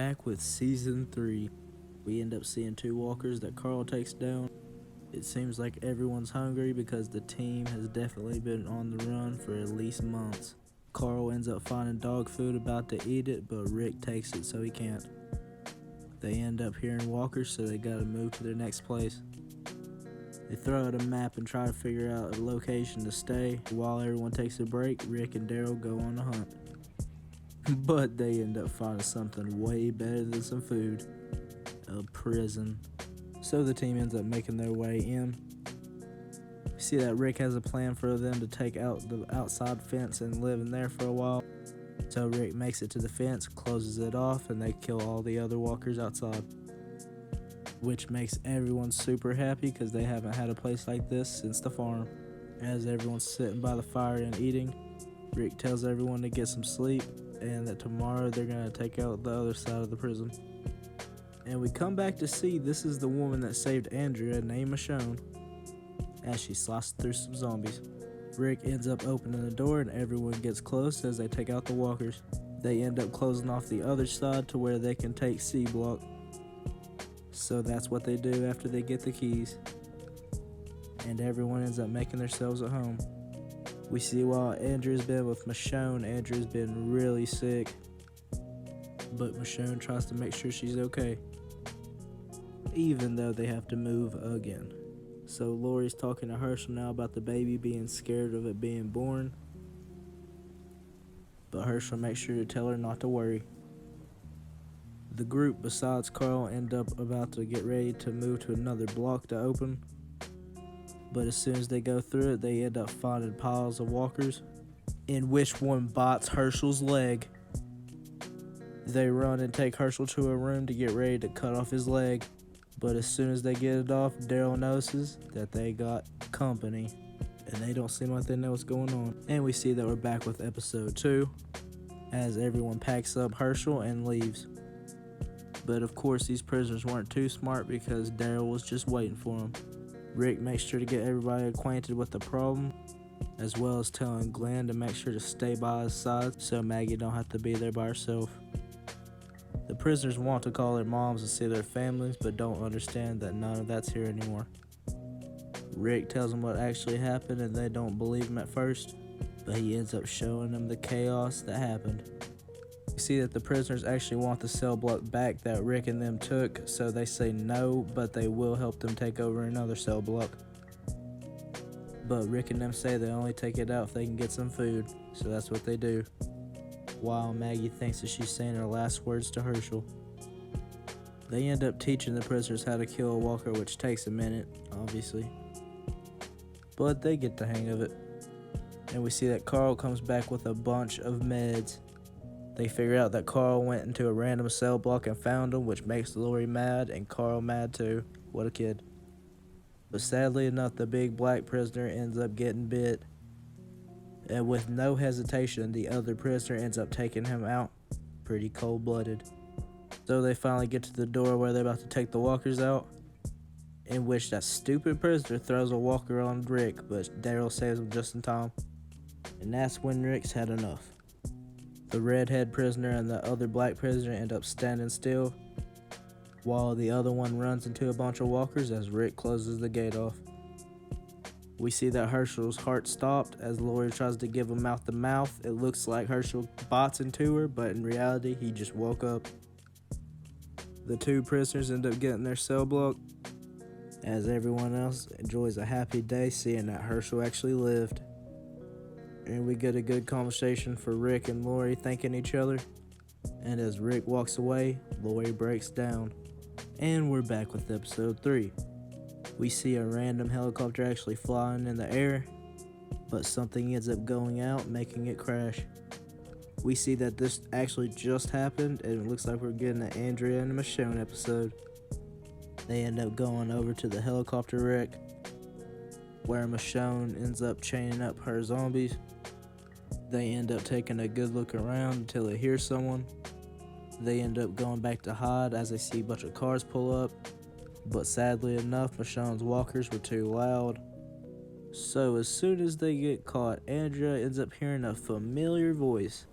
back with Season 3. We end up seeing two walkers that Carl takes down. It seems like everyone's hungry because the team has definitely been on the run for at least months. Carl ends up finding dog food about to eat it, but Rick takes it so he can't. They end up hearing walkers, so they gotta move to their next place. They throw out a map and try to figure out a location to stay. While everyone takes a break, Rick and Daryl go on a hunt. But they end up finding something way better than some food. A prison. So the team ends up making their way in. We see that Rick has a plan for them to take out the outside fence and live in there for a while. So Rick makes it to the fence, closes it off, and they kill all the other walkers outside. Which makes everyone super happy because they haven't had a place like this since the farm. As everyone's sitting by the fire and eating, Rick tells everyone to get some sleep and that tomorrow they're going to take out the other side of the prison. And we come back to see this is the woman that saved Andrea, named Michonne, as she slices through some zombies. Rick ends up opening the door and everyone gets close as they take out the walkers. They end up closing off the other side to where they can take C block. So that's what they do after they get the keys. And everyone ends up making themselves at home. We see while Andrew's been with Michonne, Andrew's been really sick. But Michonne tries to make sure she's okay, even though they have to move again. So Lori's talking to Hershel now about the baby being scared of it being born. But Hershel makes sure to tell her not to worry. The group, besides Carl, end up about to get ready to move to another block to open. But as soon as they go through it, they end up finding piles of walkers, in which one bites Hershel's leg. They run and take Hershel to a room to get ready to cut off his leg. But as soon as they get it off, Daryl notices that they got company. And they don't seem like they know what's going on. And we see that we're back with episode 2, as everyone packs up Hershel and leaves. But of course these prisoners weren't too smart because Daryl was just waiting for them. Rick makes sure to get everybody acquainted with the problem, as well as telling Glenn to make sure to stay by his side so Maggie don't have to be there by herself. The prisoners want to call their moms and see their families, but don't understand that none of that's here anymore. Rick tells them what actually happened and they don't believe him at first, but he ends up showing them the chaos that happened. We see that the prisoners actually want the cell block back that Rick and them took, so they say no, but they will help them take over another cell block. But Rick and them say they only take it out if they can get some food, so that's what they do. While Maggie thinks that she's saying her last words to Hershel. They end up teaching the prisoners how to kill a walker, which takes a minute, obviously. But they get the hang of it. And we see that Carl comes back with a bunch of meds. They figure out that Carl went into a random cell block and found them, which makes Lori mad and Carl mad too. What a kid. But sadly enough, the big black prisoner ends up getting bit. And with no hesitation, the other prisoner ends up taking him out. Pretty cold-blooded. So they finally get to the door where they're about to take the walkers out, in which that stupid prisoner throws a walker on Rick, but Daryl saves him just in time. And that's when Rick's had enough. The redhead prisoner and the other black prisoner end up standing still, while the other one runs into a bunch of walkers as Rick closes the gate off. We see that Hershel's heart stopped as Lori tries to give him mouth to mouth. It looks like Hershel bots into her, but in reality, he just woke up. The two prisoners end up getting their cell block, as everyone else enjoys a happy day seeing that Hershel actually lived. And we get a good conversation for Rick and Lori thanking each other. And as Rick walks away, Lori breaks down. And we're back with episode 3. We see a random helicopter actually flying in the air, but something ends up going out, making it crash. We see that this actually just happened, and it looks like we're getting an Andrea and Michonne episode. They end up going over to the helicopter wreck, where Michonne ends up chaining up her zombies. They end up taking a good look around until they hear someone. They end up going back to hide as they see a bunch of cars pull up. But sadly enough, Michonne's walkers were too loud. So as soon as they get caught, Andrea ends up hearing a familiar voice.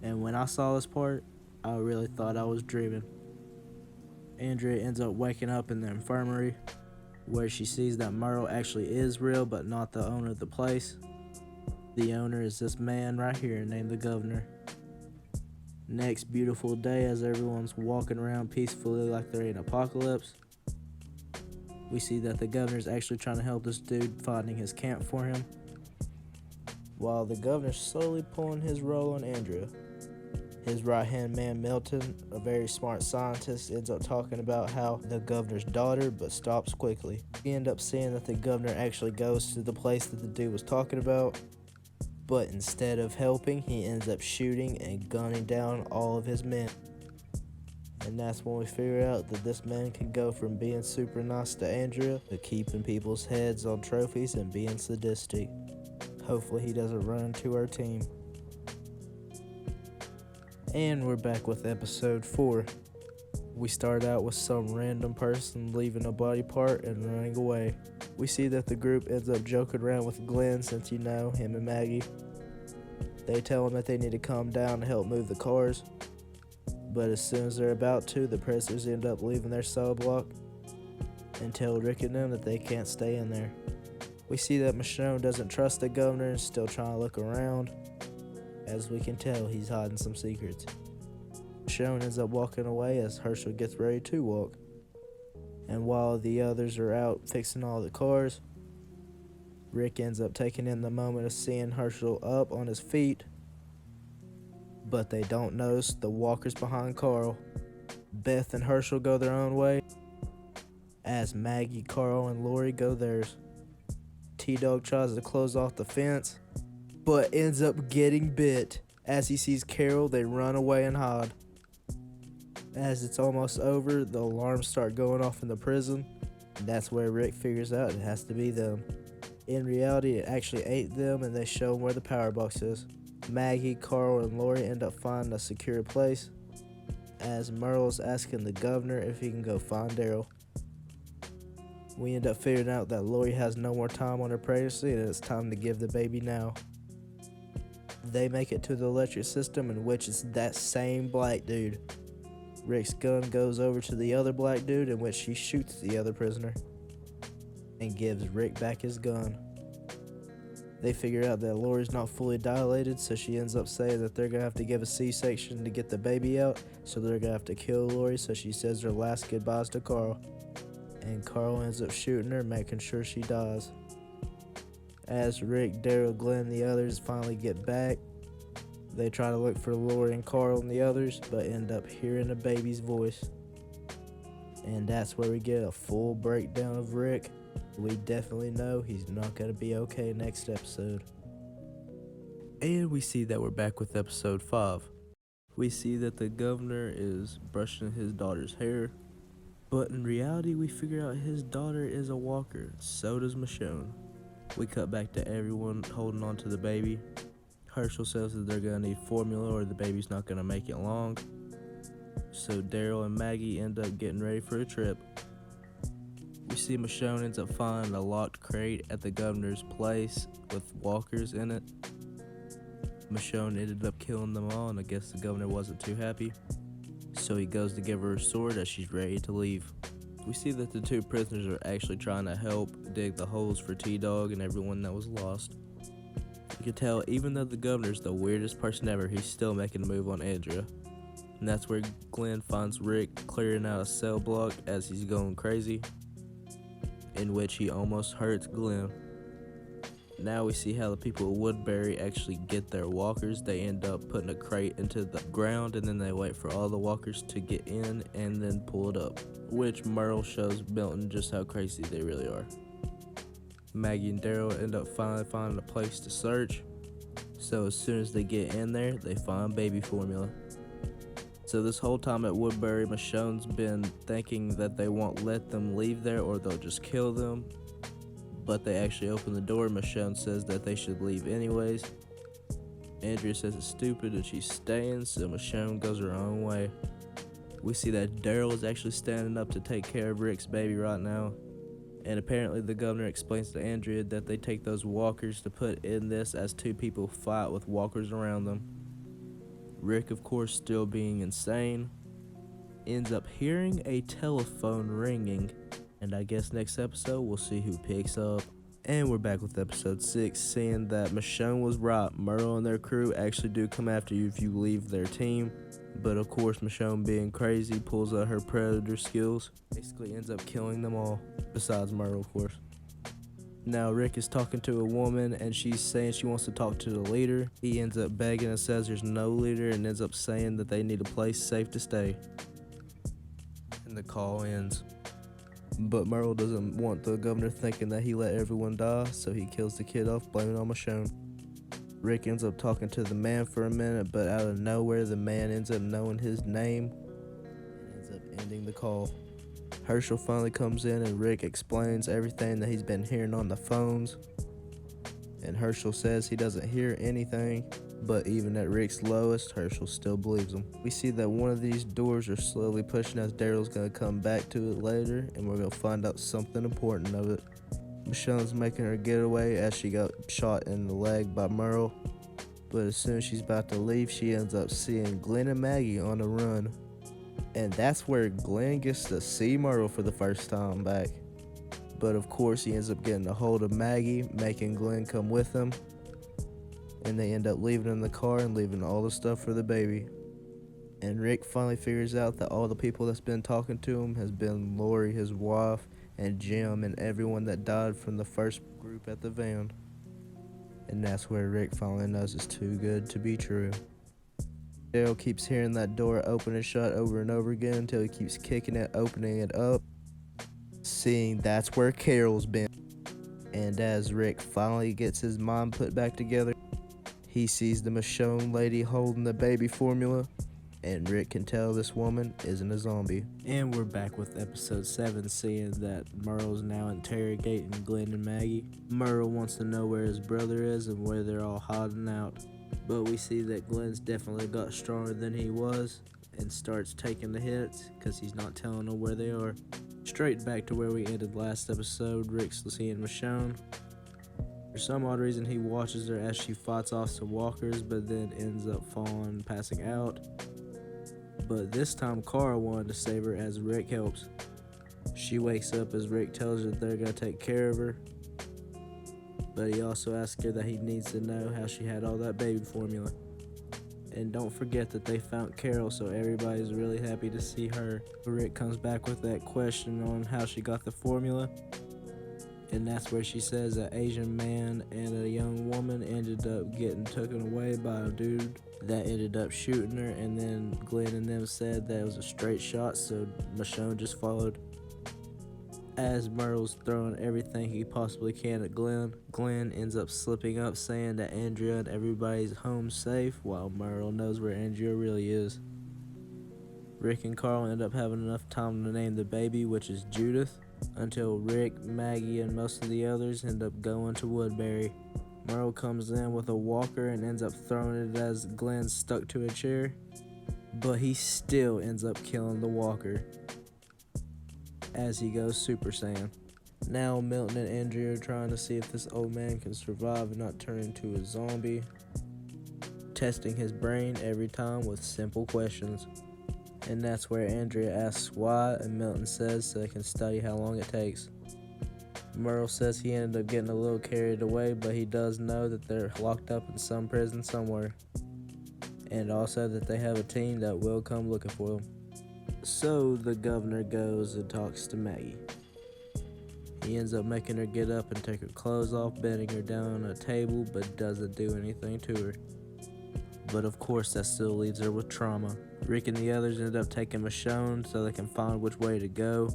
And when I saw this part, I really thought I was dreaming. Andrea ends up waking up in the infirmary, where she sees that Merle actually is real, but not the owner of the place. The owner is this man right here named the governor. Next beautiful day, as everyone's walking around peacefully like they're in apocalypse, we see that the governor's actually trying to help this dude finding his camp for him, while the governor's slowly pulling his role on Andrea. His right-hand man, Milton, a very smart scientist, ends up talking about how the governor's daughter, but stops quickly. We end up seeing that the governor actually goes to the place that the dude was talking about, but instead of helping, he ends up shooting and gunning down all of his men. And that's when we figure out that this man can go from being super nice to Andrea to keeping people's heads on trophies and being sadistic. Hopefully he doesn't run into our team. And we're back with episode 4. We start out with some random person leaving a body part and running away. We see that the group ends up joking around with Glenn, since you know, him and Maggie. They tell him that they need to calm down to help move the cars. But as soon as they're about to, the prisoners end up leaving their cell block and tell Rick and them that they can't stay in there. We see that Michonne doesn't trust the governor and is still trying to look around. As we can tell, he's hiding some secrets. Michonne ends up walking away as Herschel gets ready to walk. And while the others are out fixing all the cars, Rick ends up taking in the moment of seeing Herschel up on his feet. But they don't notice the walkers behind Carl. Beth and Herschel go their own way, as Maggie, Carl, and Lori go theirs. T-Dog tries to close off the fence, but ends up getting bit. As he sees Carol, they run away and hide. As it's almost over, the alarms start going off in the prison. That's where Rick figures out it has to be them. In reality, it actually ain't them, and they show him where the power box is. Maggie, Carl, and Lori end up finding a secure place, as Merle's asking the governor if he can go find Daryl. We end up figuring out that Lori has no more time on her pregnancy and it's time to give the baby now. They make it to the electric system, in which it's that same black dude. Rick's gun goes over to the other black dude, in which he shoots the other prisoner and gives Rick back his gun. They figure out that Lori's not fully dilated, so she ends up saying that they're gonna have to give a C-section to get the baby out, so they're gonna have to kill Lori, so she says her last goodbyes to Carl. And Carl ends up shooting her, making sure she dies. As Rick, Daryl, Glenn, and the others finally get back, they try to look for Lori and Carl and the others, but end up hearing a baby's voice. And that's where we get a full breakdown of Rick. We definitely know he's not going to be okay next episode. And we see that we're back with episode 5. We see that the governor is brushing his daughter's hair, but in reality we figure out his daughter is a walker. So does Michonne. We cut back to everyone holding on to the baby. Herschel says that they're going to need formula or the baby's not going to make it long. So Daryl and Maggie end up getting ready for a trip. We see Michonne ends up finding a locked crate at the governor's place with walkers in it. Michonne ended up killing them all, and I guess the governor wasn't too happy. So he goes to give her a sword as she's ready to leave. We see that the two prisoners are actually trying to help dig the holes for T-Dog and everyone that was lost. You can tell even though the governor's the weirdest person ever, he's still making a move on Andrea. And that's where Glenn finds Rick clearing out a cell block as he's going crazy, in which he almost hurts Glenn. Now we see how the people of Woodbury actually get their walkers. They end up putting a crate into the ground, and then they wait for all the walkers to get in and then pull it up, which Merle shows Milton just how crazy they really are. Maggie and Daryl end up finally finding a place to search, so as soon as they get in there, they find baby formula. So this whole time at Woodbury, Michonne's been thinking that they won't let them leave there or they'll just kill them, but they actually open the door. Michonne says that they should leave anyways. Andrea says it's stupid and she's staying, so Michonne goes her own way. We see that Daryl is actually standing up to take care of Rick's baby right now. And apparently the governor explains to Andrea that they take those walkers to put in this as two people fight with walkers around them. Rick, of course, still being insane, ends up hearing a telephone ringing, and I guess next episode we'll see who picks up. And we're back with episode 6, seeing that Michonne was right. Merle and their crew actually do come after you if you leave their team. But of course, Michonne, being crazy, pulls out her predator skills. Basically ends up killing them all, besides Merle, of course. Now Rick is talking to a woman, and she's saying she wants to talk to the leader. He ends up begging and says there's no leader, and ends up saying that they need a place safe to stay. And the call ends. But Merle doesn't want the governor thinking that he let everyone die, so he kills the kid off, blaming on Michonne. Rick ends up talking to the man for a minute, but out of nowhere, the man ends up knowing his name and ends up ending the call. Herschel finally comes in, and Rick explains everything that he's been hearing on the phones. And Herschel says he doesn't hear anything, but even at Rick's lowest, Herschel still believes him. We see that one of these doors are slowly pushing as Daryl's going to come back to it later, and we're going to find out something important of it. Michonne's making her getaway as she got shot in the leg by Merle, but as soon as she's about to leave, she ends up seeing Glenn and Maggie on the run. And that's where Glenn gets to see Merle for the first time back. But of course, he ends up getting a hold of Maggie, making Glenn come with him. And they end up leaving in the car and leaving all the stuff for the baby. And Rick finally figures out that all the people that's been talking to him has been Lori, his wife, and Jim, and everyone that died from the first group at the van. And that's where Rick finally knows it's too good to be true. Daryl keeps hearing that door open and shut over and over again until he keeps kicking it, opening it up, seeing that's where Carol's been. And as Rick finally gets his mind put back together, he sees the Michonne lady holding the baby formula, and Rick can tell this woman isn't a zombie. And we're back with episode 7, seeing that Merle's now interrogating Glenn and Maggie. Merle wants to know where his brother is and where they're all hiding out. But we see that Glenn's definitely got stronger than he was and starts taking the hits because he's not telling them where they are. Straight back to where we ended last episode, Rick's seeing Michonne. For some odd reason, he watches her as she fights off some walkers, but then ends up falling, passing out. But this time, Carl wanted to save her as Rick helps. She wakes up as Rick tells her that they're going to take care of her. But he also asks her that he needs to know how she had all that baby formula. And don't forget that they found Carol, so everybody's really happy to see her. Rick comes back with that question on how she got the formula. And that's where she says an Asian man and a young woman ended up getting taken away by a dude that ended up shooting her. And then Glenn and them said that it was a straight shot, so Michonne just followed. As Merle's throwing everything he possibly can at Glenn, Glenn ends up slipping up saying that Andrea and everybody's home safe, while Merle knows where Andrea really is. Rick and Carl end up having enough time to name the baby, which is Judith, until Rick, Maggie, and most of the others end up going to Woodbury. Merle comes in with a walker and ends up throwing it as Glenn's stuck to a chair, but he still ends up killing the walker as he goes Super Saiyan. Now Milton and Andrea are trying to see if this old man can survive and not turn into a zombie, testing his brain every time with simple questions. And that's where Andrea asks why, and Milton says so they can study how long it takes. Merle says he ended up getting a little carried away, but he does know that they're locked up in some prison somewhere, and also that they have a team that will come looking for them. So the governor goes and talks to Maggie. He ends up making her get up and take her clothes off, bending her down on a table, but doesn't do anything to her. But of course that still leaves her with trauma. Rick and the others end up taking Michonne so they can find which way to go,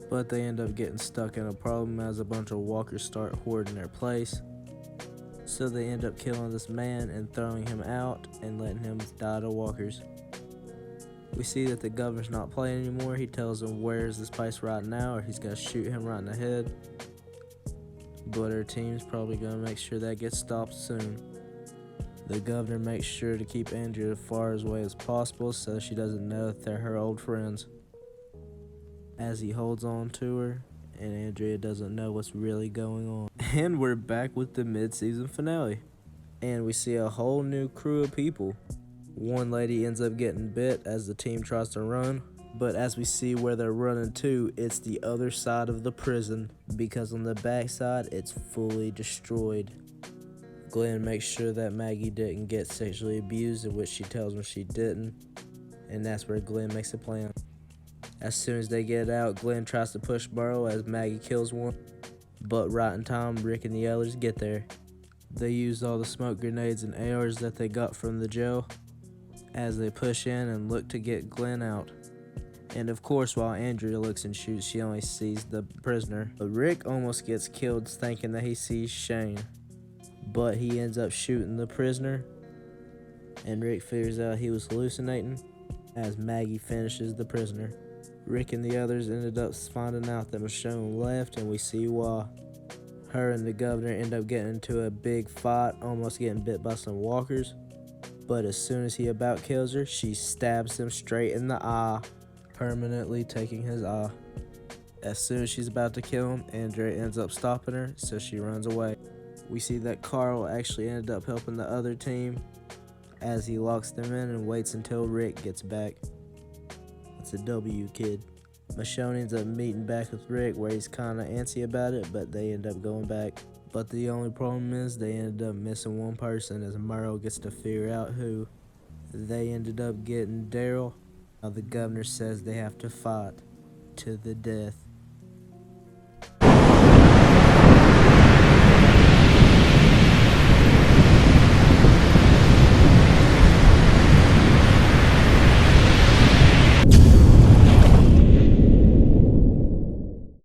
but they end up getting stuck in a problem as a bunch of walkers start hoarding their place. So they end up killing this man and throwing him out and letting him die to walkers. We see that the governor's not playing anymore. He tells him where's this place right now or he's gonna shoot him right in the head. But our team's probably gonna make sure that gets stopped soon. The governor makes sure to keep Andrea as far away as possible so she doesn't know that they're her old friends, as he holds on to her and Andrea doesn't know what's really going on. And we're back with the mid-season finale, and we see a whole new crew of people. One lady ends up getting bit as the team tries to run, but as we see where they're running to, it's the other side of the prison, because on the backside it's fully destroyed. Glenn makes sure that Maggie didn't get sexually abused, in which she tells him she didn't, and that's where Glenn makes a plan. As soon as they get out, Glenn tries to push Burrow as Maggie kills one, but right in time, Rick and the others get there. They use all the smoke grenades and ARs that they got from the jail as they push in and look to get Glenn out. And of course, while Andrea looks and shoots, she only sees the prisoner. But Rick almost gets killed thinking that he sees Shane, but he ends up shooting the prisoner, and Rick figures out he was hallucinating as Maggie finishes the prisoner. Rick and the others ended up finding out that Michonne left, and we see why. Her and the governor end up getting into a big fight, almost getting bit by some walkers, but as soon as he about kills her, she stabs him straight in the eye, permanently taking his eye. As soon as she's about to kill him, Andrea ends up stopping her, so she runs away. We see that Carl actually ended up helping the other team as he locks them in and waits until Rick gets back. It's a W, kid. Michonne ends up meeting back with Rick where he's kinda antsy about it, but they end up going back. But the only problem is they ended up missing one person as Merle gets to figure out who. They ended up getting Daryl. Now the governor says they have to fight to the death.